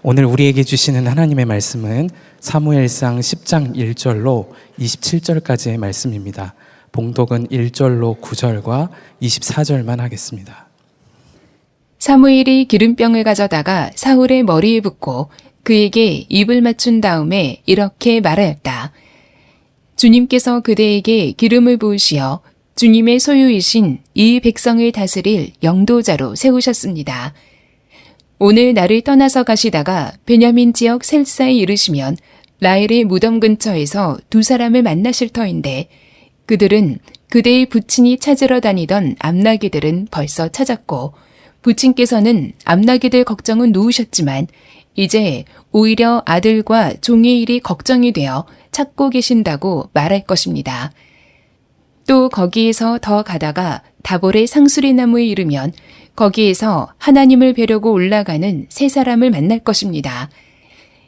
오늘 우리에게 주시는 하나님의 말씀은 사무엘상 10장 1절로 27절까지의 말씀입니다. 봉독은 1절로 9절과 24절만 하겠습니다. 사무엘이 기름병을 가져다가 사울의 머리에 붓고 그에게 입을 맞춘 다음에 이렇게 말하였다. 주님께서 그대에게 기름을 부으시어 주님의 소유이신 이 백성을 다스릴 영도자로 세우셨습니다. 오늘 나를 떠나서 가시다가 베냐민 지역 셀사에 이르시면 라헬의 무덤 근처에서 두 사람을 만나실 터인데 그들은 그대의 부친이 찾으러 다니던 암나기들은 벌써 찾았고 부친께서는 암나기들 걱정은 놓으셨지만 이제 오히려 아들과 종의 일이 걱정이 되어 찾고 계신다고 말할 것입니다. 또 거기에서 더 가다가 다볼의 상수리 나무에 이르면 거기에서 하나님을 뵈려고 올라가는 세 사람을 만날 것입니다.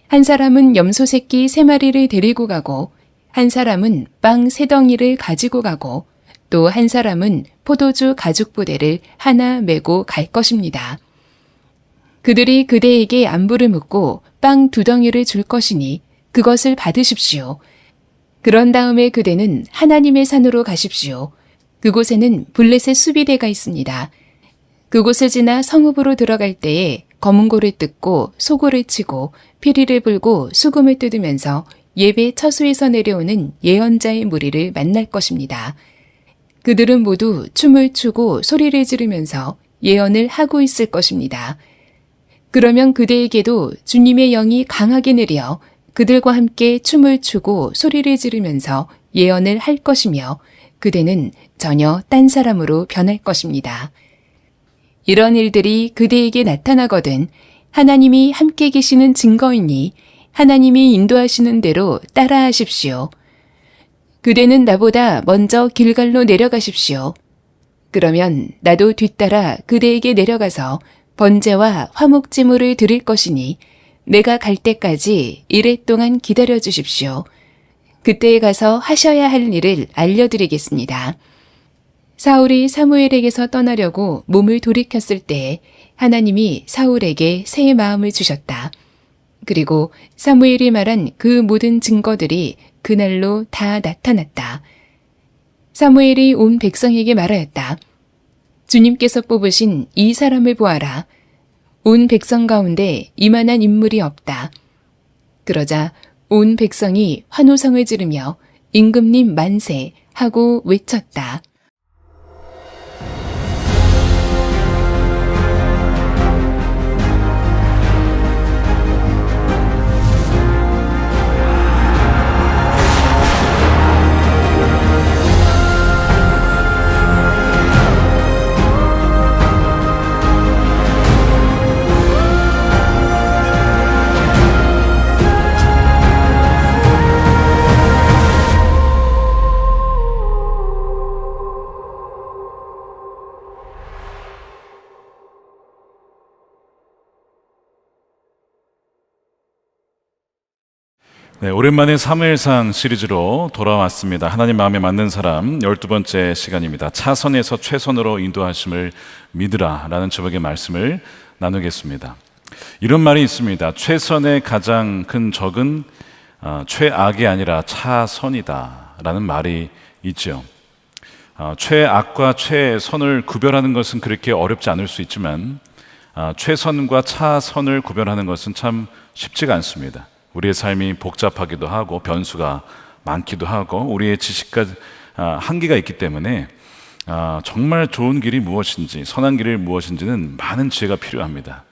한 사람은 염소 새끼 3마리를 데리고 가고 한 사람은 빵 3덩이를 가지고 가고 또 한 사람은 포도주 가죽 부대를 하나 메고 갈 것입니다. 그들이 그대에게 안부를 묻고 빵 2덩이를 줄 것이니 그것을 받으십시오. 그런 다음에 그대는 하나님의 산으로 가십시오. 그곳에는 블레셋 수비대가 있습니다. 그곳을 지나 성읍으로 들어갈 때에 검은고를 뜯고 소고를 치고 피리를 불고 수금을 뜯으면서 예배 처소에서 내려오는 예언자의 무리를 만날 것입니다. 그들은 모두 춤을 추고 소리를 지르면서 예언을 하고 있을 것입니다. 그러면 그대에게도 주님의 영이 강하게 내려 그들과 함께 춤을 추고 소리를 지르면서 예언을 할 것이며 그대는 전혀 딴 사람으로 변할 것입니다. 이런 일들이 그대에게 나타나거든 하나님이 함께 계시는 증거이니 하나님이 인도하시는 대로 따라하십시오. 그대는 나보다 먼저 길갈로 내려가십시오. 그러면 나도 뒤따라 그대에게 내려가서 번제와 화목제물을 드릴 것이니 내가 갈 때까지 이래 동안 기다려 주십시오. 그때에 가서 하셔야 할 일을 알려드리겠습니다. 사울이 사무엘에게서 떠나려고 몸을 돌이켰을 때에 하나님이 사울에게 새 마음을 주셨다. 그리고 사무엘이 말한 그 모든 증거들이 그날로 다 나타났다. 사무엘이 온 백성에게 말하였다. 주님께서 뽑으신 이 사람을 보아라. 온 백성 가운데 이만한 인물이 없다. 그러자 온 백성이 환호성을 지르며 임금님 만세 하고 외쳤다. 네, 오랜만에 사무엘상 시리즈로 돌아왔습니다. 하나님 마음에 맞는 사람 12번째 시간입니다. 차선에서 최선으로 인도하심을 믿으라 라는 제목의 말씀을 나누겠습니다. 이런 말이 있습니다. 최선의 가장 큰 적은 최악이 아니라 차선이다 라는 말이 있죠. 최악과 최선을 구별하는 것은 그렇게 어렵지 않을 수 있지만 최선과 차선을 구별하는 것은 참 쉽지가 않습니다. 우리의 삶이 복잡하기도 하고 변수가 많기도 하고 우리의 지식과 한계가 있기 때문에 정말 좋은 길이 무엇인지 선한 길이 무엇인지는 많은 지혜가 필요합니다.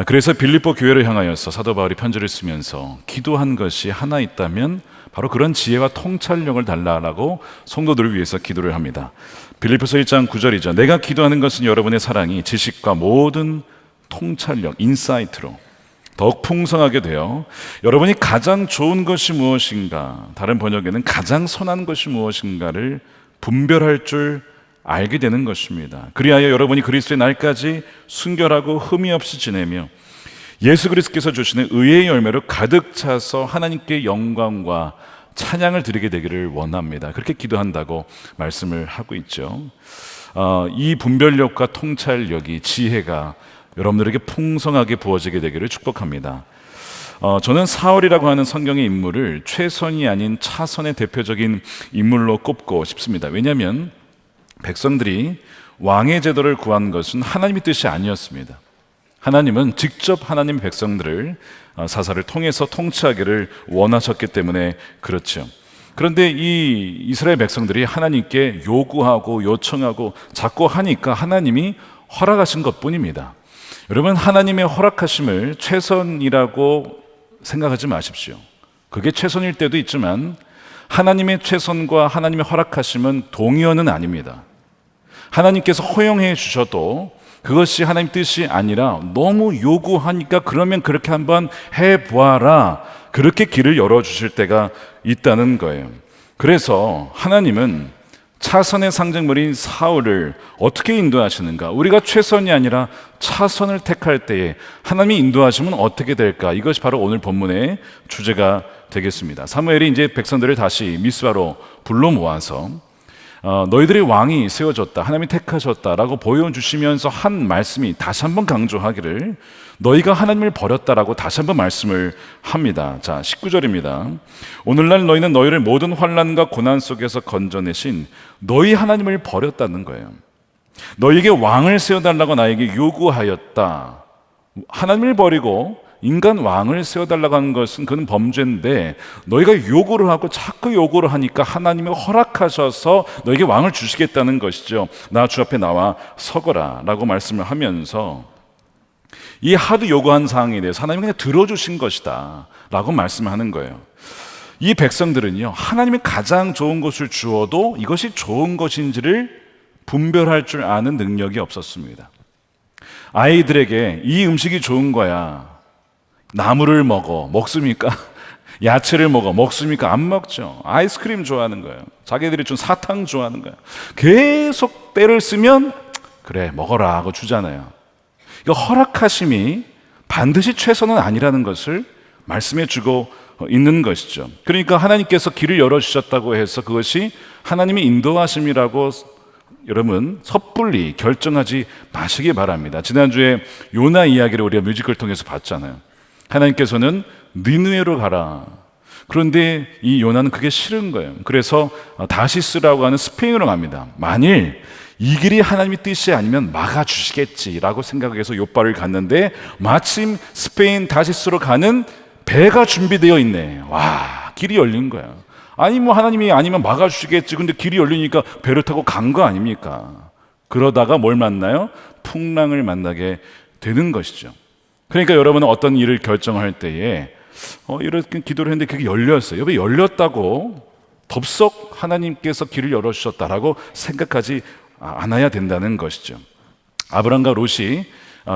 그래서 빌립보 교회를 향하여서 사도 바울이 편지를 쓰면서 기도한 것이 하나 있다면 바로 그런 지혜와 통찰력을 달라라고 성도들을 위해서 기도를 합니다. 빌립보서 1장 9절이죠. 내가 기도하는 것은 여러분의 사랑이 지식과 모든 통찰력, 인사이트로 더욱 풍성하게 되어 여러분이 가장 좋은 것이 무엇인가, 다른 번역에는 가장 선한 것이 무엇인가를 분별할 줄 알게 되는 것입니다. 그리하여 여러분이 그리스도의 날까지 순결하고 흠이 없이 지내며 예수 그리스도께서 주시는 의의 열매로 가득 차서 하나님께 영광과 찬양을 드리게 되기를 원합니다. 그렇게 기도한다고 말씀을 하고 있죠. 이 분별력과 통찰력이, 지혜가 여러분들에게 풍성하게 부어지게 되기를 축복합니다. 저는 사울이라고 하는 성경의 인물을 최선이 아닌 차선의 대표적인 인물로 꼽고 싶습니다. 왜냐하면 백성들이 왕의 제도를 구한 것은 하나님의 뜻이 아니었습니다. 하나님은 직접 하나님 백성들을 사사를 통해서 통치하기를 원하셨기 때문에 그렇죠. 그런데 이 이스라엘 백성들이 하나님께 요구하고 요청하고 자꾸 하니까 하나님이 허락하신 것뿐입니다. 여러분, 하나님의 허락하심을 최선이라고 생각하지 마십시오. 그게 최선일 때도 있지만 하나님의 최선과 하나님의 허락하심은 동의어는 아닙니다. 하나님께서 허용해 주셔도 그것이 하나님 뜻이 아니라 너무 요구하니까 그러면 그렇게 한번 해보아라, 그렇게 길을 열어주실 때가 있다는 거예요. 그래서 하나님은 차선의 상징물인 사울을 어떻게 인도하시는가? 우리가 최선이 아니라 차선을 택할 때에 하나님이 인도하시면 어떻게 될까? 이것이 바로 오늘 본문의 주제가 되겠습니다. 사무엘이 이제 백성들을 다시 미스바로 불러 모아서 너희들의 왕이 세워졌다, 하나님이 택하셨다라고 보여주시면서 한 말씀이 다시 한번 강조하기를 너희가 하나님을 버렸다라고 다시 한번 말씀을 합니다. 자, 19절입니다. 오늘날 너희는 너희를 모든 환난과 고난 속에서 건져내신 너희 하나님을 버렸다는 거예요. 너희에게 왕을 세워달라고 나에게 요구하였다. 하나님을 버리고 인간 왕을 세워달라고 하는 것은 그건 범죄인데 너희가 요구를 하고 자꾸 요구를 하니까 하나님이 허락하셔서 너에게 왕을 주시겠다는 것이죠. 나 주 앞에 나와 서거라 라고 말씀을 하면서 이 하도 요구한 사항에 대해서 하나님이 그냥 들어주신 것이다 라고 말씀하는 거예요. 이 백성들은요, 하나님이 가장 좋은 것을 주어도 이것이 좋은 것인지를 분별할 줄 아는 능력이 없었습니다. 아이들에게 이 음식이 좋은 거야, 나물을 먹습니까? 야채를 먹습니까? 안 먹죠. 아이스크림 좋아하는 거예요. 자기들이 준 사탕 좋아하는 거예요. 계속 때를 쓰면 그래 먹어라 하고 주잖아요. 이거 허락하심이 반드시 최선은 아니라는 것을 말씀해 주고 있는 것이죠. 그러니까 하나님께서 길을 열어주셨다고 해서 그것이 하나님의 인도하심이라고 여러분 섣불리 결정하지 마시기 바랍니다. 지난주에 요나 이야기를 우리가 뮤지컬 통해서 봤잖아요. 하나님께서는 니느웨로 가라. 그런데 이 요나는 그게 싫은 거예요. 그래서 다시스라고 하는 스페인으로 갑니다. 만일 이 길이 하나님의 뜻이 아니면 막아주시겠지라고 생각해서 요바를 갔는데 마침 스페인 다시스로 가는 배가 준비되어 있네. 와, 길이 열린 거야. 아니 뭐 하나님이 아니면 막아주시겠지. 근데 길이 열리니까 배를 타고 간 거 아닙니까? 그러다가 뭘 만나요? 풍랑을 만나게 되는 것이죠. 그러니까 여러분은 어떤 일을 결정할 때에 이렇게 기도를 했는데 그게 열렸어요. 여기 열렸다고 덥석 하나님께서 길을 열어주셨다라고 생각하지 않아야 된다는 것이죠. 아브람과 롯이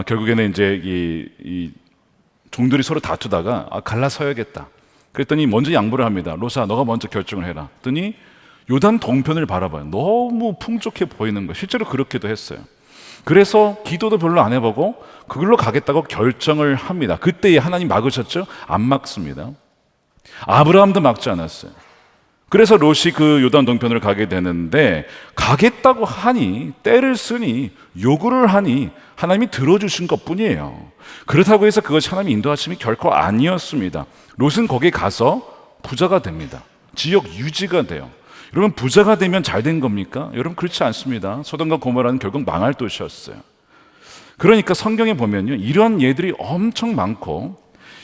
결국에는 이제 이 종들이 서로 다투다가 갈라서야겠다. 그랬더니 먼저 양보를 합니다. 롯아, 너가 먼저 결정을 해라. 그랬더니 요단 동편을 바라봐요. 너무 풍족해 보이는 거예요. 실제로 그렇게도 했어요. 그래서 기도도 별로 안 해보고 그걸로 가겠다고 결정을 합니다. 그때에 하나님 막으셨죠? 안 막습니다. 아브라함도 막지 않았어요. 그래서 롯이 그 요단 동편으로 가게 되는데 가겠다고 하니, 때를 쓰니, 요구를 하니 하나님이 들어주신 것뿐이에요. 그렇다고 해서 그것이 하나님의 인도하심이 결코 아니었습니다. 롯은 거기에 가서 부자가 됩니다. 지역 유지가 돼요. 여러분, 부자가 되면 잘 된 겁니까? 여러분, 그렇지 않습니다. 소돔과 고모라는 결국 망할 도시였어요. 그러니까 성경에 보면요, 이런 예들이 엄청 많고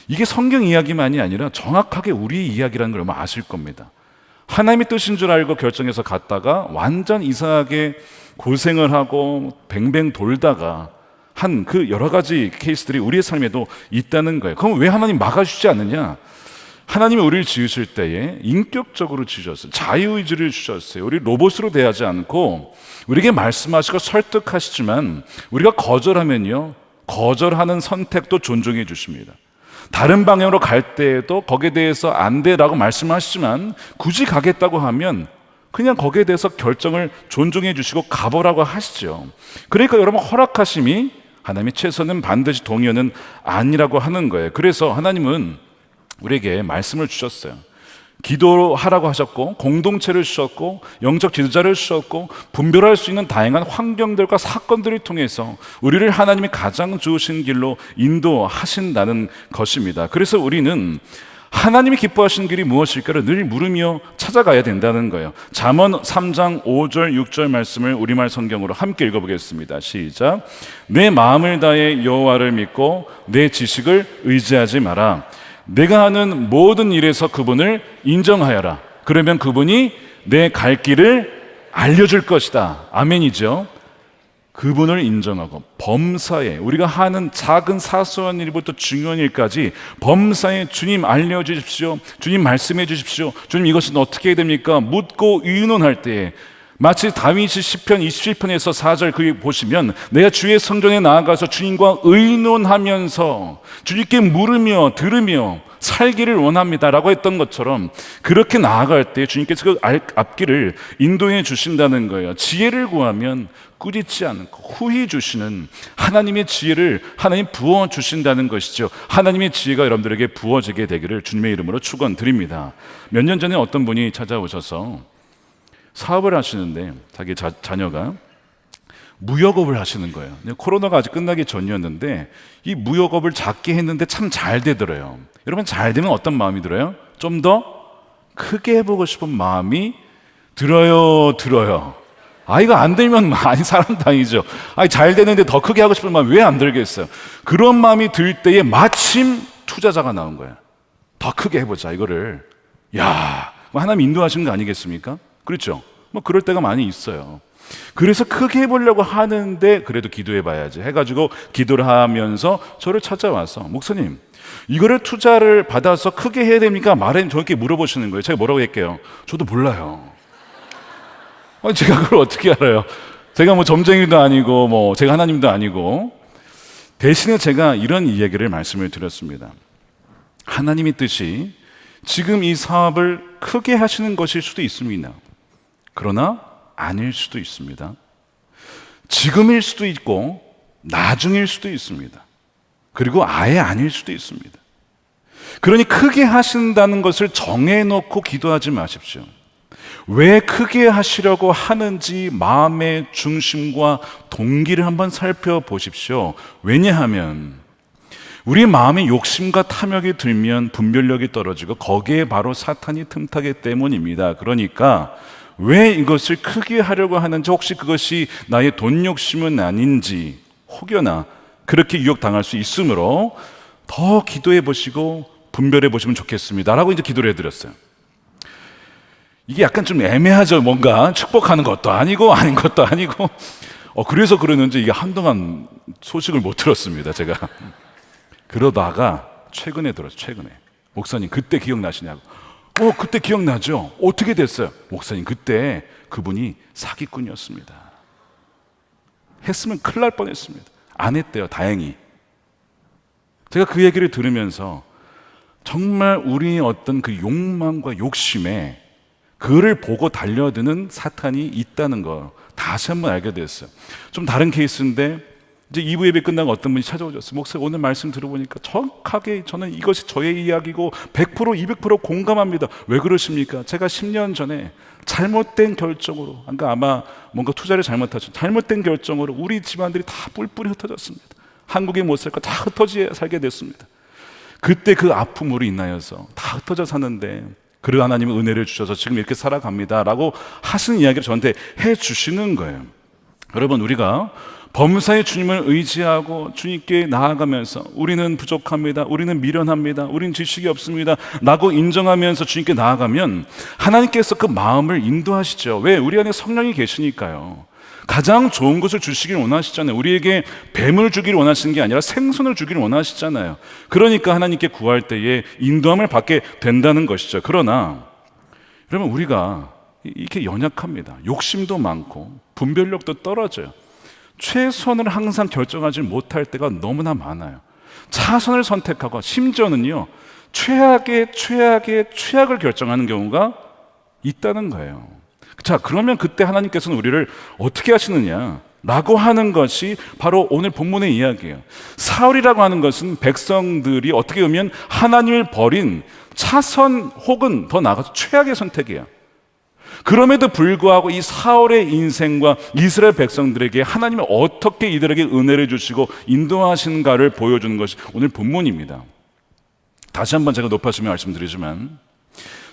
이게 성경 이야기만이 아니라 정확하게 우리의 이야기라는 걸 여러분 아실 겁니다. 하나님의 뜻인 줄 알고 결정해서 갔다가 완전 이상하게 고생을 하고 뱅뱅 돌다가 한 그 여러 가지 케이스들이 우리의 삶에도 있다는 거예요. 그럼 왜 하나님 막아주지 않느냐? 하나님이 우리를 지으실 때에 인격적으로 지으셨어요. 자유의지를 주셨어요. 우리 로봇으로 대하지 않고 우리에게 말씀하시고 설득하시지만 우리가 거절하면요, 거절하는 선택도 존중해 주십니다. 다른 방향으로 갈 때에도 거기에 대해서 안 돼라고 말씀하시지만 굳이 가겠다고 하면 그냥 거기에 대해서 결정을 존중해 주시고 가보라고 하시죠. 그러니까 여러분, 허락하심이 하나님의 최선은 반드시 동의어는 아니라고 하는 거예요. 그래서 하나님은 우리에게 말씀을 주셨어요. 기도하라고 하셨고, 공동체를 주셨고, 영적 지도자를 주셨고, 분별할 수 있는 다양한 환경들과 사건들을 통해서 우리를 하나님이 가장 좋으신 길로 인도하신다는 것입니다. 그래서 우리는 하나님이 기뻐하시는 길이 무엇일까를 늘 물으며 찾아가야 된다는 거예요. 잠언 3장 5절 6절 말씀을 우리말 성경으로 함께 읽어보겠습니다. 시작. 내 마음을 다해 여호와를 믿고 내 지식을 의지하지 마라. 내가 하는 모든 일에서 그분을 인정하여라. 그러면 그분이 내 갈 길을 알려줄 것이다. 아멘이죠. 그분을 인정하고 범사에, 우리가 하는 작은 사소한 일부터 중요한 일까지 범사에 주님 알려주십시오, 주님 말씀해 주십시오, 주님 이것은 어떻게 해야 됩니까? 묻고 의논할 때에 마치 다윗이 시편 27편에서 4절 그 보시면 내가 주의 성전에 나아가서 주님과 의논하면서 주님께 물으며 들으며 살기를 원합니다라고 했던 것처럼, 그렇게 나아갈 때 주님께서 그 앞길을 인도해 주신다는 거예요. 지혜를 구하면 꾸짖지 않고 후히 주시는 하나님의 지혜를 하나님 부어 주신다는 것이죠. 하나님의 지혜가 여러분들에게 부어지게 되기를 주님의 이름으로 축원드립니다. 몇 년 전에 어떤 분이 찾아오셔서 사업을 하시는데 자기 자녀가 무역업을 하시는 거예요. 코로나가 아직 끝나기 전이었는데 이 무역업을 작게 했는데 참 잘 되더래요. 여러분, 잘 되면 어떤 마음이 들어요? 좀 더 크게 해보고 싶은 마음이 들어요. 이거 안 들면 많이 사람 다니죠. 잘 되는데 더 크게 하고 싶은 마음 왜 안 들겠어요? 그런 마음이 들 때에 마침 투자자가 나온 거예요. 더 크게 해보자 이거를. 하나님 인도하시는 거 아니겠습니까? 그렇죠? 그럴 때가 많이 있어요. 그래서 크게 해보려고 하는데 그래도 기도해 봐야지 해가지고 기도를 하면서 저를 찾아와서, 목사님 이거를 투자를 받아서 크게 해야 됩니까? 말해 저렇게 물어보시는 거예요. 제가 뭐라고 할게요? 저도 몰라요. 제가 그걸 어떻게 알아요? 제가 점쟁이도 아니고 제가 하나님도 아니고. 대신에 제가 이런 이야기를 말씀을 드렸습니다. 하나님의 뜻이 지금 이 사업을 크게 하시는 것일 수도 있습니다. 그러나 아닐 수도 있습니다. 지금일 수도 있고 나중일 수도 있습니다. 그리고 아예 아닐 수도 있습니다. 그러니 크게 하신다는 것을 정해놓고 기도하지 마십시오. 왜 크게 하시려고 하는지 마음의 중심과 동기를 한번 살펴보십시오. 왜냐하면 우리 마음에 욕심과 탐욕이 들면 분별력이 떨어지고 거기에 바로 사탄이 틈타기 때문입니다. 그러니까 왜 이것을 크게 하려고 하는지, 혹시 그것이 나의 돈 욕심은 아닌지 혹여나 그렇게 유혹당할 수 있으므로 더 기도해 보시고 분별해 보시면 좋겠습니다 라고 이제 기도를 해드렸어요. 이게 약간 좀 애매하죠. 뭔가 축복하는 것도 아니고 아닌 것도 아니고. 그래서 그러는지 이게 한동안 소식을 못 들었습니다, 제가. 그러다가 최근에 들었어요. 최근에. 목사님 그때 기억나시냐고. 그때 기억나죠. 어떻게 됐어요? 목사님 그때 그분이 사기꾼이었습니다. 했으면 큰일 날 뻔했습니다. 안 했대요, 다행히. 제가 그 얘기를 들으면서 정말 우리의 어떤 그 욕망과 욕심에 그를 보고 달려드는 사탄이 있다는 거 다시 한번 알게 됐어요. 좀 다른 케이스인데 이제 2부 예배 끝나고 어떤 분이 찾아오셨어요. 목사님 오늘 말씀 들어보니까 정확하게 저는 이것이 저의 이야기고 100% 200% 공감합니다. 왜 그러십니까? 제가 10년 전에 잘못된 결정으로, 그러니까 아마 뭔가 투자를 잘못하죠. 잘못된 결정으로 우리 집안들이 다 뿔뿔이 흩어졌습니다. 한국에 못 살고 다 흩어져 살게 됐습니다. 그때 그 아픔으로 인하여서 다 흩어져 사는데 그리고 하나님은 은혜를 주셔서 지금 이렇게 살아갑니다 라고 하시는 이야기를 저한테 해주시는 거예요. 여러분, 우리가 범사의 주님을 의지하고 주님께 나아가면서 우리는 부족합니다, 우리는 미련합니다, 우리는 지식이 없습니다 라고 인정하면서 주님께 나아가면 하나님께서 그 마음을 인도하시죠. 왜? 우리 안에 성령이 계시니까요. 가장 좋은 것을 주시길 원하시잖아요. 우리에게 뱀을 주기를 원하시는 게 아니라 생선을 주기를 원하시잖아요. 그러니까 하나님께 구할 때에 인도함을 받게 된다는 것이죠. 그러나 여러분, 우리가 이렇게 연약합니다. 욕심도 많고 분별력도 떨어져요. 최선을 항상 결정하지 못할 때가 너무나 많아요. 차선을 선택하고 심지어는요 최악을 결정하는 경우가 있다는 거예요. 자, 그러면 그때 하나님께서는 우리를 어떻게 하시느냐? 라고 하는 것이 바로 오늘 본문의 이야기예요. 사울이라고 하는 것은 백성들이 어떻게 보면 하나님을 버린 차선 혹은 더 나아가서 최악의 선택이에요. 그럼에도 불구하고 이 사울의 인생과 이스라엘 백성들에게 하나님이 어떻게 이들에게 은혜를 주시고 인도하신가를 보여주는 것이 오늘 본문입니다. 다시 한번 제가 높아지며 말씀드리지만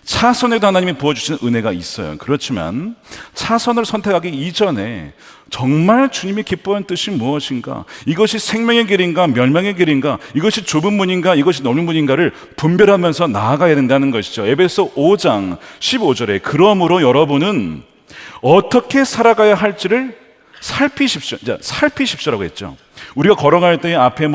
차선에도 하나님이 부어주시는 은혜가 있어요. 그렇지만 차선을 선택하기 이전에 정말 주님이 기뻐하는 뜻이 무엇인가, 이것이 생명의 길인가 멸망의 길인가, 이것이 좁은 문인가 이것이 넓은 문인가를 분별하면서 나아가야 된다는 것이죠. 에베소 5장 15절에 그러므로 여러분은 어떻게 살아가야 할지를 살피십시오. 살피십시오라고 했죠. 우리가 걸어갈 때 앞에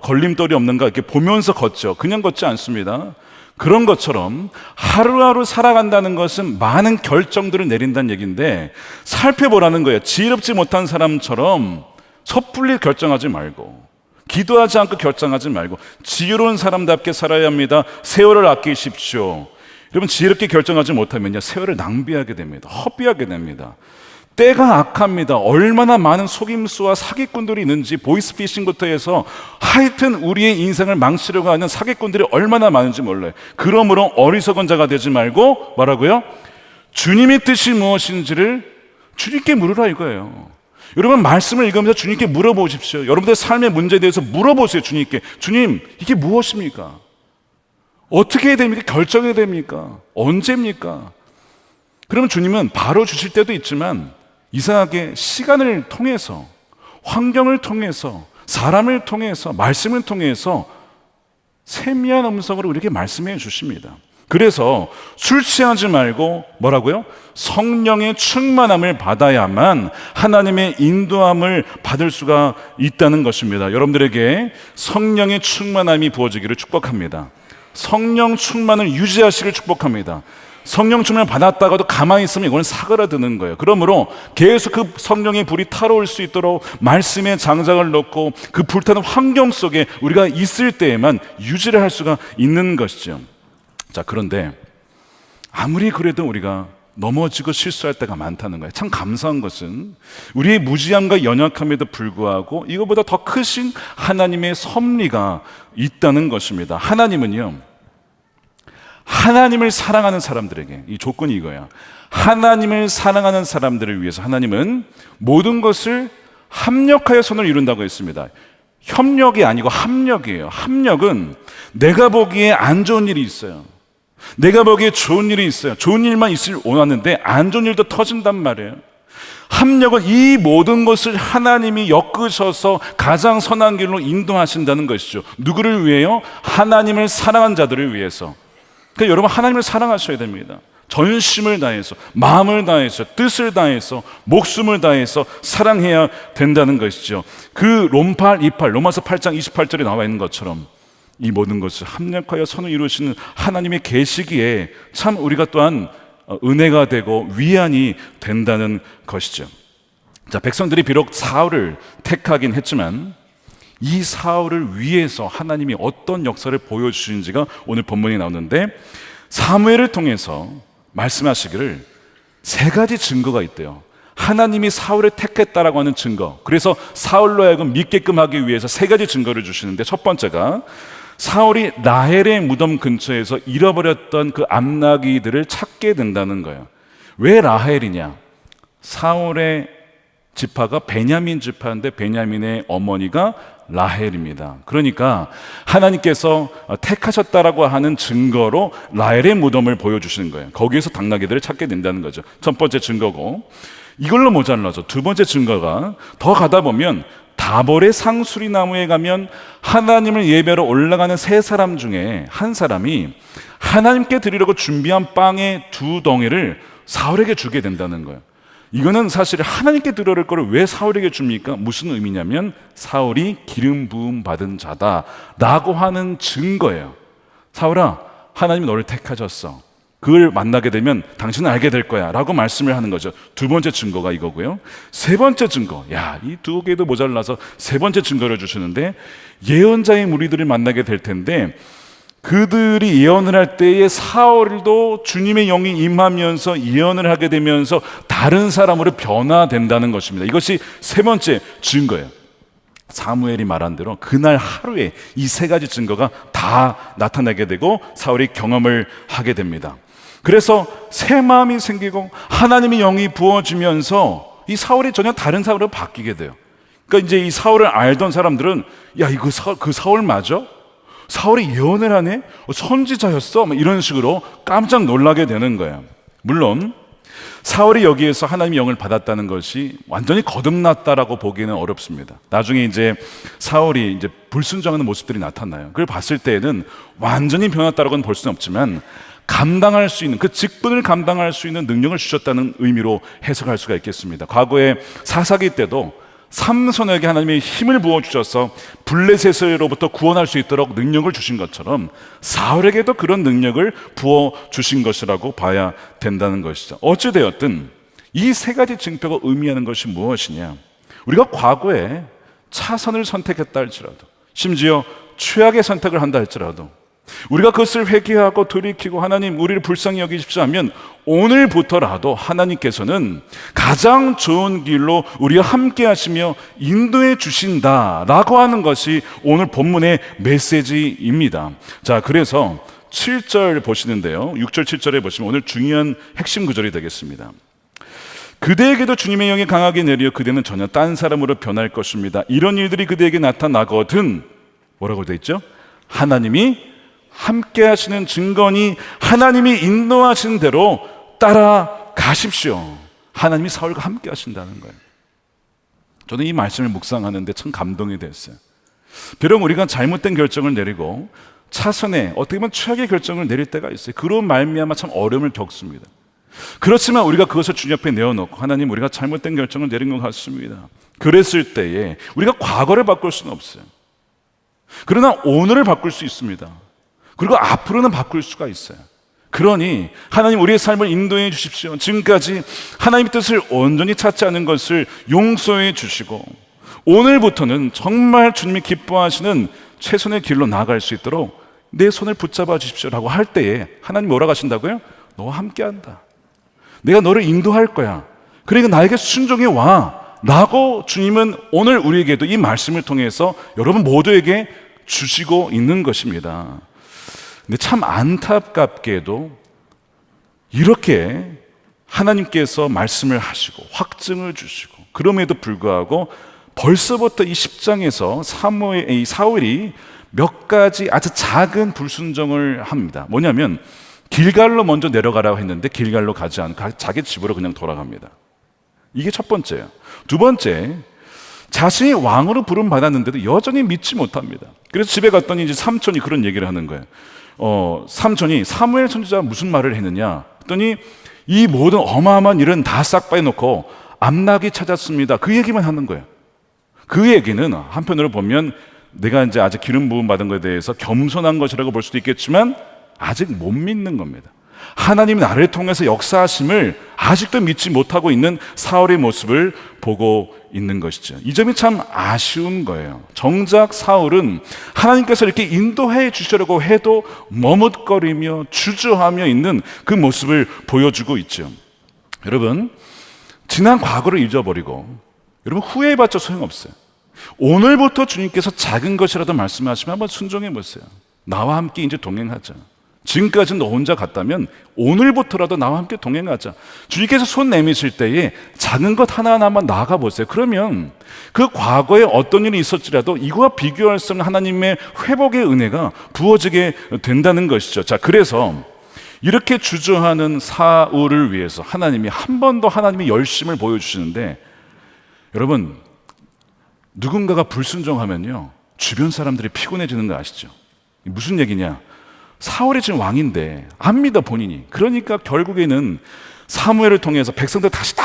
걸림돌이 없는가 이렇게 보면서 걷죠. 그냥 걷지 않습니다. 그런 것처럼 하루하루 살아간다는 것은 많은 결정들을 내린다는 얘기인데 살펴보라는 거예요. 지혜롭지 못한 사람처럼 섣불리 결정하지 말고, 기도하지 않고 결정하지 말고 지혜로운 사람답게 살아야 합니다. 세월을 아끼십시오. 여러분, 지혜롭게 결정하지 못하면요, 세월을 낭비하게 됩니다. 허비하게 됩니다. 때가 악합니다. 얼마나 많은 속임수와 사기꾼들이 있는지, 보이스피싱부터 해서 하여튼 우리의 인생을 망치려고 하는 사기꾼들이 얼마나 많은지 몰라요. 그러므로 어리석은 자가 되지 말고 뭐라고요? 주님의 뜻이 무엇인지를 주님께 물으라 이거예요. 여러분, 말씀을 읽으면서 주님께 물어보십시오. 여러분들의 삶의 문제에 대해서 물어보세요. 주님께. 주님, 이게 무엇입니까? 어떻게 해야 됩니까? 결정해야 됩니까? 언제입니까? 그러면 주님은 바로 주실 때도 있지만 이상하게 시간을 통해서, 환경을 통해서, 사람을 통해서, 말씀을 통해서 세미한 음성으로 우리에게 말씀해 주십니다. 그래서 술 취하지 말고 뭐라고요? 성령의 충만함을 받아야만 하나님의 인도함을 받을 수가 있다는 것입니다. 여러분들에게 성령의 충만함이 부어지기를 축복합니다. 성령 충만을 유지하시길 축복합니다. 성령 충만을 받았다가도 가만히 있으면 이거는 사그라드는 거예요. 그러므로 계속 그 성령의 불이 타오를 수 있도록 말씀에 장작을 넣고 그 불타는 환경 속에 우리가 있을 때에만 유지를 할 수가 있는 것이죠. 자, 그런데 아무리 그래도 우리가 넘어지고 실수할 때가 많다는 거예요. 참 감사한 것은 우리의 무지함과 연약함에도 불구하고 이거보다 더 크신 하나님의 섭리가 있다는 것입니다. 하나님은요, 하나님을 사랑하는 사람들에게, 이 조건이 이거야. 하나님을 사랑하는 사람들을 위해서 하나님은 모든 것을 합력하여 선을 이룬다고 했습니다. 협력이 아니고 합력이에요. 합력은 내가 보기에 안 좋은 일이 있어요. 내가 보기에 좋은 일이 있어요. 좋은 일만 있을 원하는데 안 좋은 일도 터진단 말이에요. 합력은 이 모든 것을 하나님이 엮으셔서 가장 선한 길로 인도하신다는 것이죠. 누구를 위해요? 하나님을 사랑한 자들을 위해서. 그러니까 여러분, 하나님을 사랑하셔야 됩니다. 전심을 다해서, 마음을 다해서, 뜻을 다해서, 목숨을 다해서 사랑해야 된다는 것이죠. 그 로마서 8장 28절에 나와 있는 것처럼 이 모든 것을 합력하여 선을 이루시는 하나님의 계시기에 참 우리가 또한 은혜가 되고 위안이 된다는 것이죠. 자, 백성들이 비록 사울을 택하긴 했지만 이 사울을 위해서 하나님이 어떤 역사를 보여주시는지가 오늘 본문에 나오는데, 사무엘을 통해서 말씀하시기를 세 가지 증거가 있대요. 하나님이 사울을 택했다라고 하는 증거, 그래서 사울로 하여금 믿게끔 하기 위해서 세 가지 증거를 주시는데, 첫 번째가 사울이 라헬의 무덤 근처에서 잃어버렸던 그 암나귀들을 찾게 된다는 거예요. 왜 라헬이냐? 사울의 지파가 베냐민 지파인데 베냐민의 어머니가 라헬입니다. 그러니까 하나님께서 택하셨다라고 하는 증거로 라헬의 무덤을 보여주시는 거예요. 거기에서 당나귀들을 찾게 된다는 거죠. 첫 번째 증거고, 이걸로 모자라서 두 번째 증거가 더 가다 보면 다볼의 상수리 나무에 가면 하나님을 예배로 올라가는 세 사람 중에 한 사람이 하나님께 드리려고 준비한 빵의 두 덩이를 사울에게 주게 된다는 거예요. 이거는 사실 하나님께 드려야 거를 왜 사울에게 줍니까? 무슨 의미냐면 사울이 기름 부음 받은 자다라고 하는 증거예요. 사울아, 하나님이 너를 택하셨어. 그걸 만나게 되면 당신은 알게 될 거야 라고 말씀을 하는 거죠. 두 번째 증거가 이거고요. 세 번째 증거, 이 두 개도 모자라서 세 번째 증거를 주시는데, 예언자의 무리들을 만나게 될 텐데 그들이 예언을 할 때에 사울도 주님의 영이 임하면서 예언을 하게 되면서 다른 사람으로 변화된다는 것입니다. 이것이 세 번째 증거예요. 사무엘이 말한 대로 그날 하루에 이 세 가지 증거가 다 나타나게 되고 사울이 경험을 하게 됩니다. 그래서 새 마음이 생기고 하나님의 영이 부어지면서 이 사울이 전혀 다른 사울로 바뀌게 돼요. 그러니까 이제 이 사울을 알던 사람들은 야, 이거 그 사울 맞아? 사울이 예언을 하네? 선지자였어? 이런 식으로 깜짝 놀라게 되는 거예요. 물론 사울이 여기에서 하나님의 영을 받았다는 것이 완전히 거듭났다라고 보기는 어렵습니다. 나중에 이제 사울이 이제 불순종하는 모습들이 나타나요. 그걸 봤을 때에는 완전히 변했다라고는 볼 수는 없지만 감당할 수 있는, 그 직분을 감당할 수 있는 능력을 주셨다는 의미로 해석할 수가 있겠습니다. 과거에 사사기 때도 삼손에게 하나님의 힘을 부어주셔서 블레셋으로부터 구원할 수 있도록 능력을 주신 것처럼 사울에게도 그런 능력을 부어주신 것이라고 봐야 된다는 것이죠. 어찌되었든 이 세 가지 징표가 의미하는 것이 무엇이냐, 우리가 과거에 차선을 선택했다 할지라도, 심지어 최악의 선택을 한다 할지라도 우리가 그것을 회개하고 돌이키고 하나님 우리를 불쌍히 여기십시오 하면 오늘부터라도 하나님께서는 가장 좋은 길로 우리와 함께 하시며 인도해 주신다라고 하는 것이 오늘 본문의 메시지입니다. 자, 그래서 7절 보시는데요, 6절 7절에 보시면 오늘 중요한 핵심 구절이 되겠습니다. 그대에게도 주님의 영이 강하게 내려 그대는 전혀 딴 사람으로 변할 것입니다. 이런 일들이 그대에게 나타나거든 뭐라고 되어 있죠? 하나님이 함께 하시는 증거니 하나님이 인도하신 대로 따라가십시오. 하나님이 사울과 함께 하신다는 거예요. 저는 이 말씀을 묵상하는데 참 감동이 됐어요. 비록 우리가 잘못된 결정을 내리고 차선에 어떻게 보면 최악의 결정을 내릴 때가 있어요. 그런 말미암아 참 어려움을 겪습니다. 그렇지만 우리가 그것을 주님 앞에 내어놓고 하나님 우리가 잘못된 결정을 내린 것 같습니다. 그랬을 때에 우리가 과거를 바꿀 수는 없어요. 그러나 오늘을 바꿀 수 있습니다. 그리고 앞으로는 바꿀 수가 있어요. 그러니 하나님 우리의 삶을 인도해 주십시오. 지금까지 하나님의 뜻을 온전히 찾지 않은 것을 용서해 주시고 오늘부터는 정말 주님이 기뻐하시는 최선의 길로 나아갈 수 있도록 내 손을 붙잡아 주십시오라고 할 때에 하나님 뭐라고 하신다고요? 너와 함께한다. 내가 너를 인도할 거야. 그러니까 나에게 순종해 와 라고 주님은 오늘 우리에게도 이 말씀을 통해서 여러분 모두에게 주시고 있는 것입니다. 근데 참 안타깝게도 이렇게 하나님께서 말씀을 하시고 확증을 주시고 그럼에도 불구하고 벌써부터 이 10장에서 사울이 몇 가지 아주 작은 불순종을 합니다. 뭐냐면 길갈로 먼저 내려가라고 했는데 길갈로 가지 않고 자기 집으로 그냥 돌아갑니다. 이게 첫 번째예요. 두 번째, 자신이 왕으로 부름 받았는데도 여전히 믿지 못합니다. 그래서 집에 갔더니 이제 삼촌이 그런 얘기를 하는 거예요. 삼촌이 사무엘 선지자가 무슨 말을 했느냐 했더니 이 모든 어마어마한 일은 다 싹 빼놓고 암낙이 찾았습니다. 그 얘기만 하는 거예요. 그 얘기는 한편으로 보면 내가 이제 아직 기름 부음 받은 것에 대해서 겸손한 것이라고 볼 수도 있겠지만 아직 못 믿는 겁니다. 하나님이 나를 통해서 역사하심을 아직도 믿지 못하고 있는 사울의 모습을 보고 있는 것이죠. 이 점이 참 아쉬운 거예요. 정작 사울은 하나님께서 이렇게 인도해 주시려고 해도 머뭇거리며 주저하며 있는 그 모습을 보여주고 있죠. 여러분, 지난 과거를 잊어버리고 여러분 후회해봤자 소용없어요. 오늘부터 주님께서 작은 것이라도 말씀하시면 한번 순종해 보세요. 나와 함께 이제 동행하자. 지금까지는 너 혼자 갔다면 오늘부터라도 나와 함께 동행하자. 주님께서 손 내미실 때에 작은 것 하나하나만 나아가 보세요. 그러면 그 과거에 어떤 일이 있었지라도 이거와 비교할 수 없는 하나님의 회복의 은혜가 부어지게 된다는 것이죠. 자, 그래서 이렇게 주저하는 사울을 위해서 하나님이 한 번 더 하나님의 열심을 보여주시는데, 여러분 누군가가 불순종하면요 주변 사람들이 피곤해지는 거 아시죠? 무슨 얘기냐? 사울이 지금 왕인데 안 믿어 본인이. 그러니까 결국에는 사무엘을 통해서 백성들 다시 다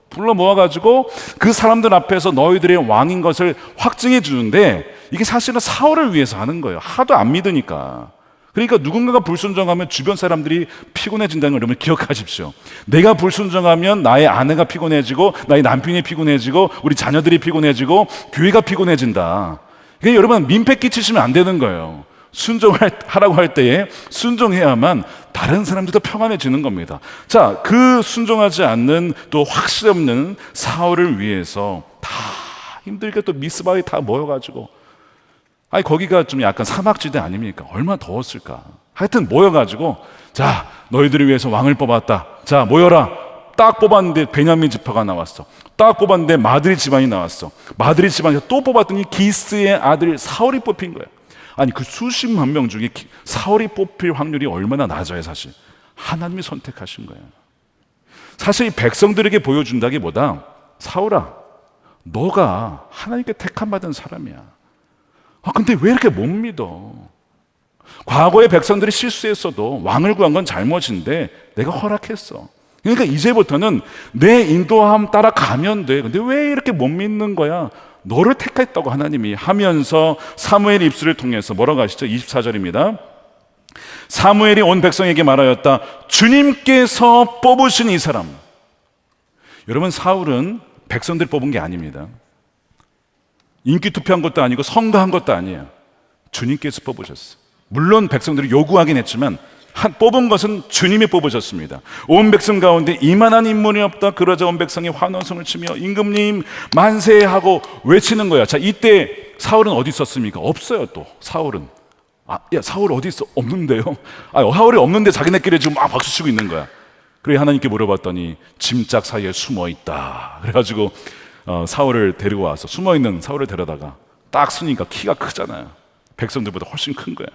불러 모아가지고 그 사람들 앞에서 너희들의 왕인 것을 확증해 주는데 이게 사실은 사울을 위해서 하는 거예요. 하도 안 믿으니까. 그러니까 누군가가 불순종하면 주변 사람들이 피곤해진다는 걸 여러분 기억하십시오. 내가 불순종하면 나의 아내가 피곤해지고 나의 남편이 피곤해지고 우리 자녀들이 피곤해지고 교회가 피곤해진다. 그러니까 여러분 민폐 끼치시면 안 되는 거예요. 순종하라고 할 때에 순종해야만 다른 사람들도 평안해지는 겁니다. 자, 그 순종하지 않는 또 확실 없는 사울을 위해서 다 힘들게 또 미스바에 다 모여가지고, 아니 거기가 좀 약간 사막지대 아닙니까? 얼마나 더웠을까. 하여튼 모여가지고, 자, 너희들을 위해서 왕을 뽑았다. 자, 모여라. 딱 뽑았는데 베냐민 지파가 나왔어. 딱 뽑았는데 마드리 집안이 나왔어. 마드리 집안에서 또 뽑았더니 기스의 아들 사울이 뽑힌 거야. 아니 그 수십만 명 중에 사울이 뽑힐 확률이 얼마나 낮아요. 사실 하나님이 선택하신 거예요. 사실 이 백성들에게 보여준다기보다, 사울아, 너가 하나님께 택함받은 사람이야. 근데 왜 이렇게 못 믿어? 과거의 백성들이 실수했어도 왕을 구한 건 잘못인데 내가 허락했어. 그러니까 이제부터는 내 인도함 따라 가면 돼. 근데 왜 이렇게 못 믿는 거야? 너를 택했다고 하나님이 하면서 사무엘 입술을 통해서 뭐라고 하시죠? 24절입니다. 사무엘이 온 백성에게 말하였다. 주님께서 뽑으신 이 사람. 여러분, 사울은 백성들 뽑은 게 아닙니다. 인기 투표한 것도 아니고 선거한 것도 아니에요. 주님께서 뽑으셨어요. 물론 백성들이 요구하긴 했지만 뽑은 것은 주님이 뽑으셨습니다. 온 백성 가운데 이만한 인물이 없다. 그러자 온 백성이 환호성을 치며 임금님 만세하고 외치는 거야. 자, 이때 사울은 어디 있었습니까? 없어요. 또 사울은 야, 사울 어디 있어? 없는데요. 사울이 없는데 자기네끼리 지금 막 박수치고 있는 거야. 그래 하나님께 물어봤더니 짐짝 사이에 숨어 있다. 그래가지고 사울을 데리고 와서 숨어 있는 사울을 데려다가 딱 쓰니까 키가 크잖아요. 백성들보다 훨씬 큰 거야.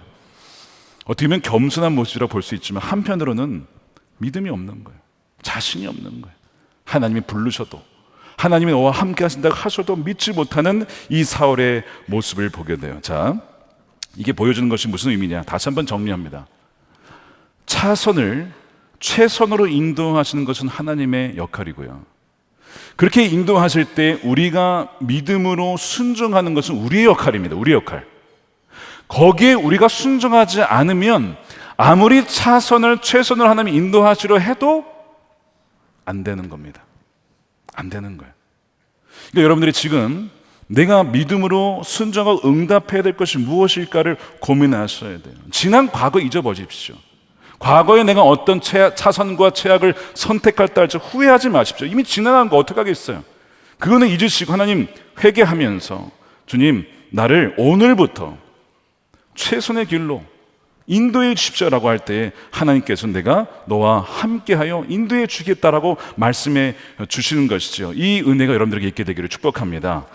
어떻게 보면 겸손한 모습이라 볼 수 있지만 한편으로는 믿음이 없는 거예요. 자신이 없는 거예요. 하나님이 부르셔도, 하나님이 너와 함께 하신다고 하셔도 믿지 못하는 이 사울의 모습을 보게 돼요. 자, 이게 보여주는 것이 무슨 의미냐? 다시 한번 정리합니다. 차선을 최선으로 인도하시는 것은 하나님의 역할이고요, 그렇게 인도하실 때 우리가 믿음으로 순종하는 것은 우리의 역할입니다. 우리의 역할. 거기에 우리가 순종하지 않으면 아무리 차선을 최선으로 하나님이 인도하시려 해도 안 되는 겁니다. 안 되는 거예요. 그러니까 여러분들이 지금 내가 믿음으로 순종하고 응답해야 될 것이 무엇일까를 고민하셔야 돼요. 지난 과거 잊어버리십시오. 과거에 내가 어떤 차선과 최악을 선택할다 할지 후회하지 마십시오. 이미 지나간 거 어떡하겠어요. 그거는 잊으시고 하나님 회개하면서, 주님 나를 오늘부터 최선의 길로 인도해 주십시오라고 할 때 하나님께서 내가 너와 함께하여 인도해 주겠다라고 말씀해 주시는 것이죠. 이 은혜가 여러분들에게 있게 되기를 축복합니다.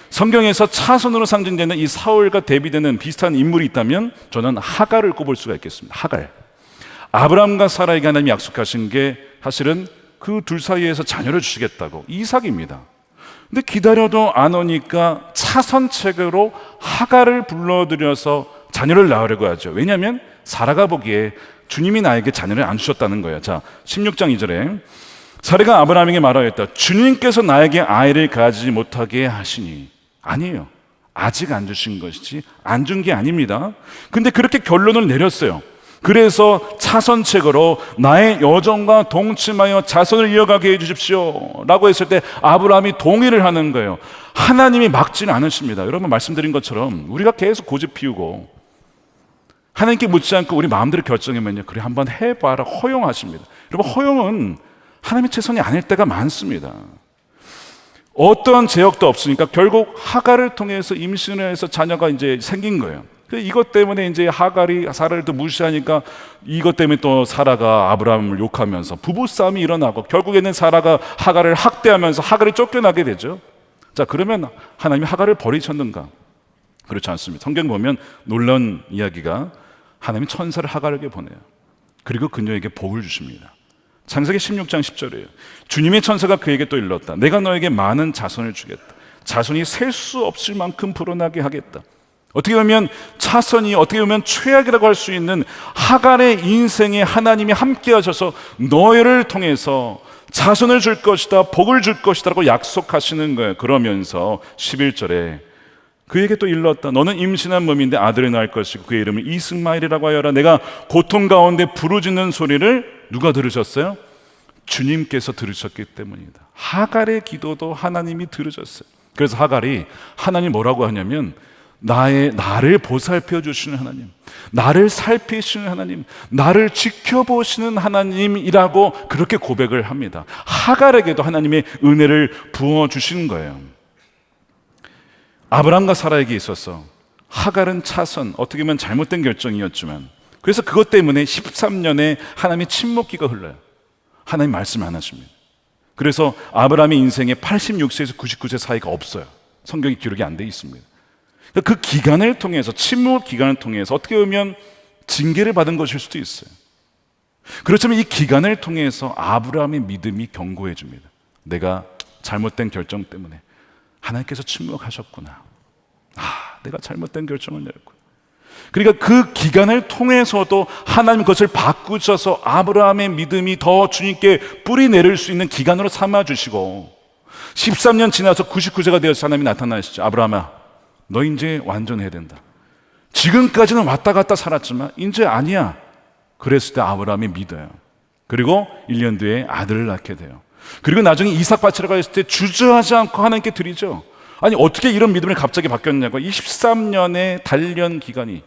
성경에서 차선으로 상징되는 이 사울과 대비되는 비슷한 인물이 있다면 저는 하갈을 꼽을 수가 있겠습니다. 하갈. 아브라함과 사라에게 하나님이 약속하신 게 사실은 그 둘 사이에서 자녀를 주시겠다고, 이삭입니다. 근데 기다려도 안 오니까 차선책으로 하갈을 불러들여서 자녀를 낳으려고 하죠. 왜냐하면 사라가 보기에 주님이 나에게 자녀를 안 주셨다는 거예요. 자, 16장 2절에 사라가 아브라함에게 말하였다. 주님께서 나에게 아이를 가지지 못하게 하시니. 아니에요. 아직 안 주신 것이지 안 준 게 아닙니다. 근데 그렇게 결론을 내렸어요. 그래서 차선책으로 나의 여정과 동침하여 자손을 이어가게 해주십시오 라고 했을 때 아브라함이 동의를 하는 거예요. 하나님이 막지는 않으십니다. 여러분 말씀드린 것처럼 우리가 계속 고집 피우고 하나님께 묻지 않고 우리 마음대로 결정하면요, 그래 한번 해봐라 허용하십니다. 여러분 허용은 하나님의 최선이 아닐 때가 많습니다. 어떠한 제약도 없으니까 결국 하갈을 통해서 임신을 해서 자녀가 이제 생긴 거예요. 이것 때문에 이제 하갈이 사라를 또 무시하니까 이것 때문에 또 사라가 아브라함을 욕하면서 부부싸움이 일어나고 결국에는 사라가 하갈을 학대하면서 하갈이 쫓겨나게 되죠. 자, 그러면 하나님이 하갈을 버리셨는가? 그렇지 않습니다. 성경 보면 놀라운 이야기가 하나님이 천사를 하갈에게 보내요. 그리고 그녀에게 복을 주십니다. 창세기 16장 10절이에요. 주님의 천사가 그에게 또 일렀다. 내가 너에게 많은 자손을 주겠다. 자손이 셀 수 없을 만큼 불어나게 하겠다. 어떻게 보면 차선이 어떻게 보면 최악이라고 할 수 있는 하갈의 인생에 하나님이 함께 하셔서 너희를 통해서 자손을 줄 것이다, 복을 줄 것이다 라고 약속하시는 거예요. 그러면서 11절에 그에게 또 일렀다. 너는 임신한 몸인데 아들을 낳을 것이고 그의 이름을 이스마엘이라고 하여라. 내가 고통 가운데 부르짖는 소리를 누가 들으셨어요? 주님께서 들으셨기 때문이다. 하갈의 기도도 하나님이 들으셨어요. 그래서 하갈이 하나님 뭐라고 하냐면 나를 보살펴 주시는 하나님, 나를 살피시는 하나님, 나를 지켜보시는 하나님이라고 그렇게 고백을 합니다. 하갈에게도 하나님의 은혜를 부어주시는 거예요. 아브라함과 사라에게 있어서 하갈은 차선, 어떻게 보면 잘못된 결정이었지만, 그래서 그것 때문에 13년의 하나님의 침묵기가 흘러요. 하나님 말씀 안 하십니다. 그래서 아브라함의 인생에 86세에서 99세 사이가 없어요. 성경이 기록이 안 돼 있습니다. 그 기간을 통해서, 침묵 기간을 통해서 어떻게 보면 징계를 받은 것일 수도 있어요. 그렇지만 이 기간을 통해서 아브라함의 믿음이 견고해 줍니다. 내가 잘못된 결정 때문에 하나님께서 침묵하셨구나. 내가 잘못된 결정을 내렸구나. 그러니까 그 기간을 통해서도 하나님 그것을 바꾸셔서 아브라함의 믿음이 더 주님께 뿌리 내릴 수 있는 기간으로 삼아주시고, 13년 지나서 99세가 되어서 하나님이 나타나시죠. 아브라함아, 너 이제 완전해야 된다. 지금까지는 왔다 갔다 살았지만 이제 아니야. 그랬을 때 아브라함이 믿어요. 그리고 1년 뒤에 아들을 낳게 돼요. 그리고 나중에 이삭 바치러 갔을 때 주저하지 않고 하나님께 드리죠. 아니, 어떻게 이런 믿음이 갑자기 바뀌었냐고. 23년의 단련 기간이,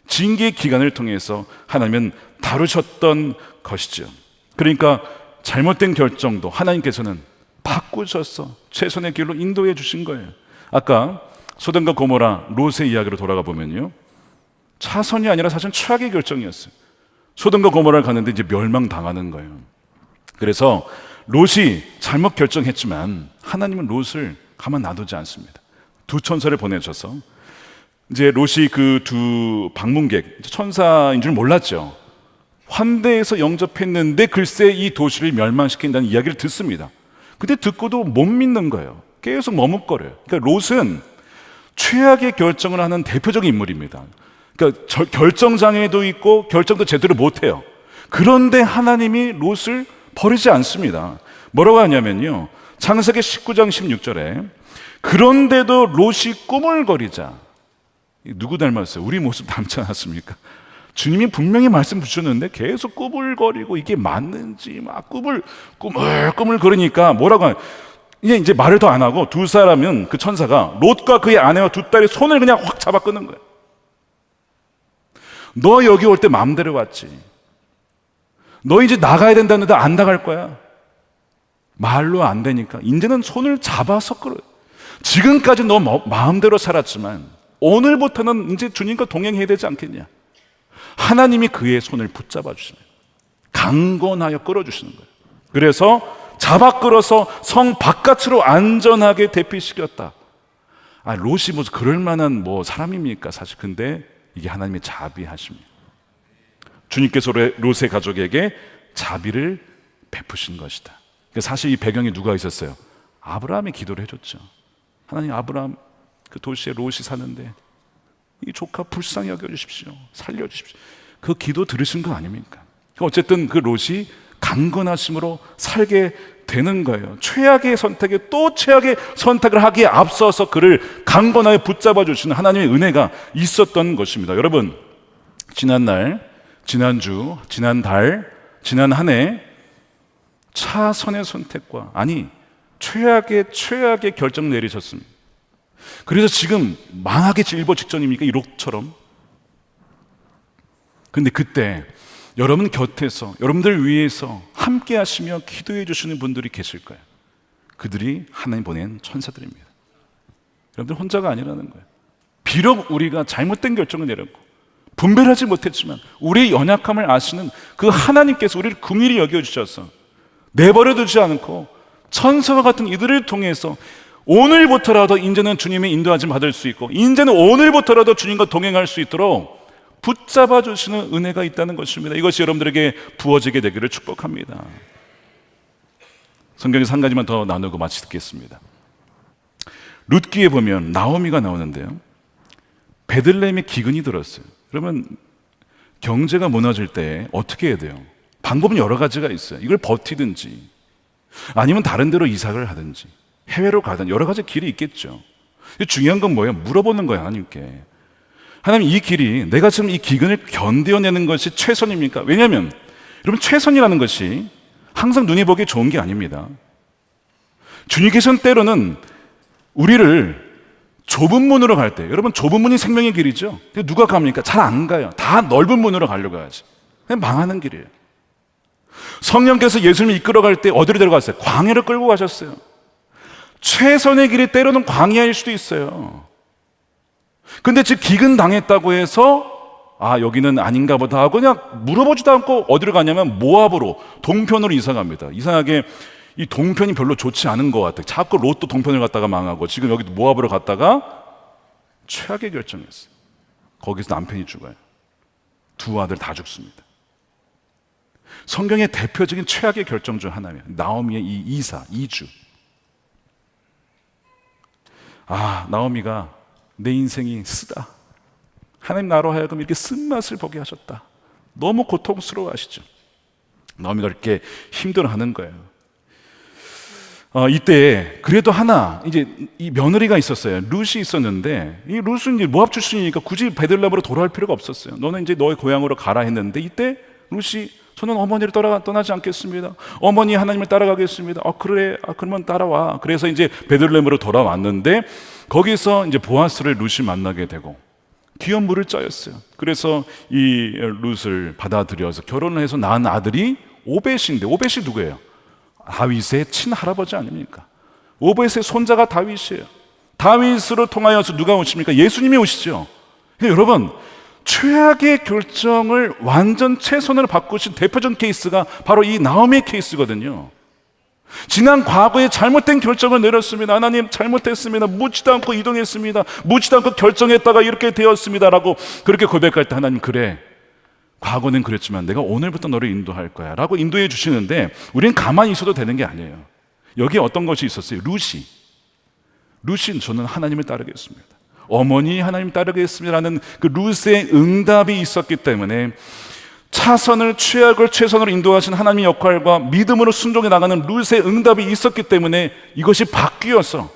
징계 기간을 통해서 하나님은 다루셨던 것이죠. 그러니까 잘못된 결정도 하나님께서는 바꾸셔서 최선의 길로 인도해 주신 거예요. 아까 소돔과 고모라 롯의 이야기로 돌아가 보면요, 차선이 아니라 사실 최악의 결정이었어요. 소돔과 고모라를 갔는데 이제 멸망당하는 거예요. 그래서 롯이 잘못 결정했지만 하나님은 롯을 가만 놔두지 않습니다. 두 천사를 보내셔서, 이제 롯이 그 두 방문객, 천사인 줄 몰랐죠. 환대해서 영접했는데 글쎄 이 도시를 멸망시킨다는 이야기를 듣습니다. 근데 듣고도 못 믿는 거예요. 계속 머뭇거려요. 그러니까 롯은 최악의 결정을 하는 대표적인 인물입니다. 그러니까 결정장애도 있고 결정도 제대로 못해요. 그런데 하나님이 롯을 버리지 않습니다. 뭐라고 하냐면요, 창세기 19장 16절에 그런데도 롯이 꾸물거리자. 누구 닮았어요? 우리 모습 닮지 않았습니까? 주님이 분명히 말씀 주셨는데 계속 꾸물거리고 이게 맞는지 막 꾸물꾸물 거리니까 뭐라고 하냐, 이제 말을 더 안 하고 두 사람은, 그 천사가 롯과 그의 아내와 두 딸의 손을 그냥 확 잡아 끄는 거예요. 너 여기 올 때 마음대로 왔지. 너 이제 나가야 된다는데 안 나갈 거야. 말로 안 되니까 이제는 손을 잡아서 끌어요. 지금까지 너 마음대로 살았지만 오늘부터는 이제 주님과 동행해야 되지 않겠냐. 하나님이 그의 손을 붙잡아 주십니다. 강건하여 끌어주시는 거예요. 그래서 잡아 끌어서 성 바깥으로 안전하게 대피시켰다. 롯이 무슨 그럴 만한 사람입니까? 사실 근데 이게 하나님의 자비하십니다. 주님께서 롯의 가족에게 자비를 베푸신 것이다. 사실 이 배경에 누가 있었어요? 아브라함이 기도를 해줬죠. 하나님, 아브라함 그 도시에 롯이 사는데 이 조카 불쌍히 여겨주십시오. 살려주십시오. 그 기도 들으신 거 아닙니까? 어쨌든 그 롯이 강건하심으로 살게 되는 거예요. 최악의 선택에 또 최악의 선택을 하기에 앞서서 그를 강건하게 붙잡아 주시는 하나님의 은혜가 있었던 것입니다. 여러분, 지난날, 지난주, 지난달, 지난 한 해 차선의 선택과, 최악의 결정 내리셨습니다. 그래서 지금 망하게 일보 직전입니까? 이 롯처럼. 근데 그때 여러분 곁에서, 여러분들 위해서 함께 하시며 기도해 주시는 분들이 계실 거예요. 그들이 하나님 보낸 천사들입니다. 여러분들 혼자가 아니라는 거예요. 비록 우리가 잘못된 결정을 내렸고 분별하지 못했지만 우리의 연약함을 아시는 그 하나님께서 우리를 긍휼히 여겨주셔서 내버려 두지 않고 천사와 같은 이들을 통해서 오늘부터라도 이제는 주님의 인도하심 받을 수 있고, 이제는 오늘부터라도 주님과 동행할 수 있도록 붙잡아 주시는 은혜가 있다는 것입니다. 이것이 여러분들에게 부어지게 되기를 축복합니다. 성경에서 한 가지만 더 나누고 마치겠습니다. 룻기에 보면 나오미가 나오는데요, 베들레헴에 기근이 들었어요. 그러면 경제가 무너질 때 어떻게 해야 돼요? 방법은 여러 가지가 있어요. 이걸 버티든지 아니면 다른 데로 이사를 하든지 해외로 가든 여러 가지 길이 있겠죠. 중요한 건 뭐예요? 물어보는 거예요, 하나님께. 하나님, 이 길이, 내가 지금 이 기근을 견뎌내는 것이 최선입니까? 왜냐하면 여러분, 최선이라는 것이 항상 눈이 보기 좋은 게 아닙니다. 주님께서는 때로는 우리를 좁은 문으로 갈 때, 여러분 좁은 문이 생명의 길이죠. 근데 누가 갑니까? 잘 안 가요. 다 넓은 문으로 가려고 하지. 그냥 망하는 길이에요. 성령께서 예수님을 이끌어갈 때 어디로 데려갔어요? 광야로 끌고 가셨어요. 최선의 길이 때로는 광야일 수도 있어요. 근데 즉 기근당했다고 해서 여기는 아닌가 보다 하고 그냥 물어보지도 않고 어디로 가냐면 모압으로, 동편으로 이사 갑니다. 이상하게 이 동편이 별로 좋지 않은 것 같아요. 자꾸 롯도 동편을 갔다가 망하고 지금 여기 모압으로 갔다가 최악의 결정했어요. 거기서 남편이 죽어요. 두 아들 다 죽습니다. 성경의 대표적인 최악의 결정 중 하나예요. 나오미의 이 이주. 나오미가 내 인생이 쓰다. 하나님 나로 하여금 이렇게 쓴맛을 보게 하셨다. 너무 고통스러워 하시죠. 나오미가 이렇게 힘들어하는 거예요. 이때 그래도 하나 이제 이 며느리가 있었어요. 룻이 있었는데 이 룻은 이제 모압 출신이니까 굳이 베들레헴으로 돌아갈 필요가 없었어요. 너는 이제 너의 고향으로 가라 했는데 이때 룻이 저는 어머니를 떠나지 않겠습니다. 어머니 하나님을 따라가겠습니다. 그래, 그러면 따라와. 그래서 이제 베들레헴으로 돌아왔는데 거기서 이제 보아스를 룻이 만나게 되고 귀한 물을 짜였어요. 그래서 이 룻을 받아들여서 결혼을 해서 낳은 아들이 오벳인데 오벳이 누구예요? 다윗의 친할아버지 아닙니까? 오벳의 손자가 다윗이에요. 다윗으로 통하여서 누가 오십니까? 예수님이 오시죠. 여러분, 최악의 결정을 완전 최선으로 바꾸신 대표적인 케이스가 바로 이 나오미의 케이스거든요. 지난 과거에 잘못된 결정을 내렸습니다. 하나님 잘못했습니다. 묻지도 않고 이동했습니다. 묻지도 않고 결정했다가 이렇게 되었습니다 라고 그렇게 고백할 때 하나님 그래, 과거는 그랬지만 내가 오늘부터 너를 인도할 거야 라고 인도해 주시는데 우리는 가만히 있어도 되는 게 아니에요. 여기에 어떤 것이 있었어요? 룻이 저는 하나님을 따르겠습니다. 어머니 하나님 따르겠습니다라는 그 룻의 응답이 있었기 때문에 차선을 최악을 최선으로 인도하신 하나님의 역할과 믿음으로 순종해 나가는 룻의 응답이 있었기 때문에 이것이 바뀌어서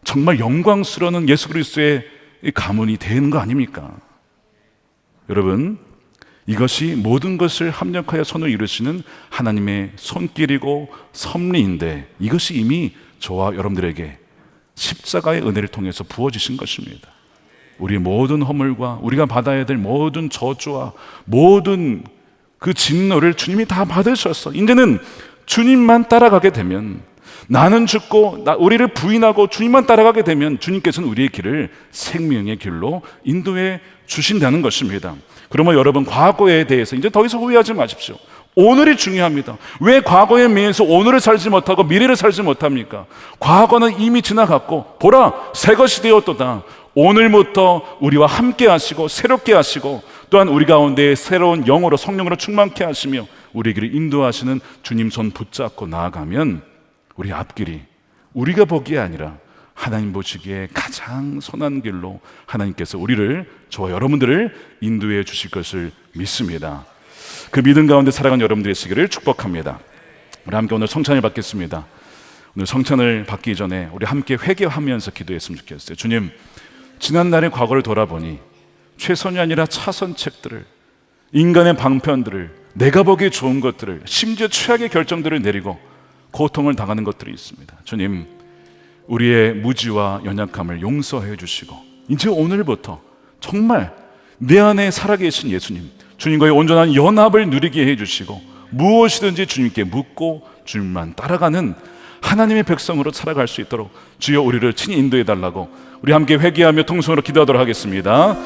정말 영광스러운 예수 그리스도의 가문이 되는 거 아닙니까? 여러분, 이것이 모든 것을 합력하여 선을 이루시는 하나님의 손길이고 섭리인데 이것이 이미 저와 여러분들에게 십자가의 은혜를 통해서 부어주신 것입니다. 우리의 모든 허물과 우리가 받아야 될 모든 저주와 모든 그 진노를 주님이 다 받으셨어. 이제는 주님만 따라가게 되면, 나는 죽고 우리를 부인하고 주님만 따라가게 되면 주님께서는 우리의 길을 생명의 길로 인도해 주신다는 것입니다. 그러면 여러분, 과거에 대해서 이제 더 이상 후회하지 마십시오. 오늘이 중요합니다. 왜 과거에 매여서 오늘을 살지 못하고 미래를 살지 못합니까? 과거는 이미 지나갔고 보라, 새 것이 되었도다. 오늘부터 우리와 함께 하시고 새롭게 하시고 또한 우리 가운데 새로운 영으로 성령으로 충만케 하시며 우리 길을 인도하시는 주님 손 붙잡고 나아가면 우리 앞길이 우리가 보기에 아니라 하나님 보시기에 가장 선한 길로 하나님께서 우리를, 저와 여러분들을 인도해 주실 것을 믿습니다. 그 믿음 가운데 살아가는 여러분들의 시기를 축복합니다. 우리 함께 오늘 성찬을 받겠습니다. 오늘 성찬을 받기 전에 우리 함께 회개하면서 기도했으면 좋겠어요. 주님, 지난날의 과거를 돌아보니 최선이 아니라 차선책들을, 인간의 방편들을, 내가 보기에 좋은 것들을, 심지어 최악의 결정들을 내리고 고통을 당하는 것들이 있습니다. 주님, 우리의 무지와 연약함을 용서해 주시고 이제 오늘부터 정말 내 안에 살아계신 예수님, 주님과의 온전한 연합을 누리게 해주시고 무엇이든지 주님께 묻고 주님만 따라가는 하나님의 백성으로 살아갈 수 있도록 주여 우리를 친히 인도해 달라고 우리 함께 회개하며 통성으로 기도하도록 하겠습니다.